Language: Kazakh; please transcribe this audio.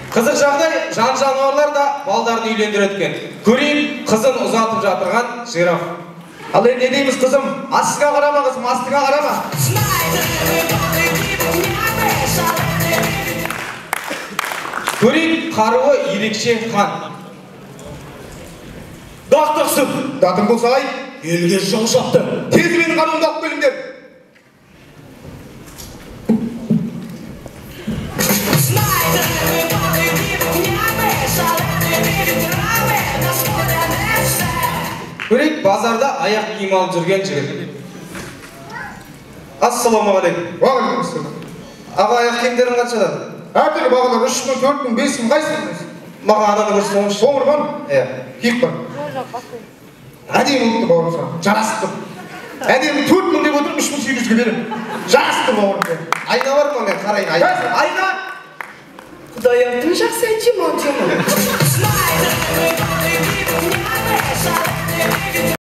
Қызық жағдай, жан жануарлар да балдарын үйлендіреді екен. Көрейін, қызын ұзатып жатырған жираф. Ал енді не дейміз қызым? Астыға қарама қызым, астыға қарама. Көрейін, қаруы ерекше хан. Дақтықсың, датың болса ай, елге жау шапты. Тез менің қаруымды алып келіңдер. Көрейік, базарда аяқ киім алып жүрген жігіт. Ассаламағалейкум. Уағалейкум. Аға, аяқ киімдерің қаншадан? Әртүрлі бағалар 3 мың, 4 мың, 5 мың, қайсың? Маған ананы көрсетіңізші. Соңыр бар? Иә. Киіп бар. Әдемі ұлтты бауырым саған, жарасып тұр. Әдемі 4 мың деп отырып 3800-ге берем. Жарасып тұр бауырым. Айна бар ма, мен қарайын, айна. Айна! Құдайым, тым жақсы айтшы, мантиямын.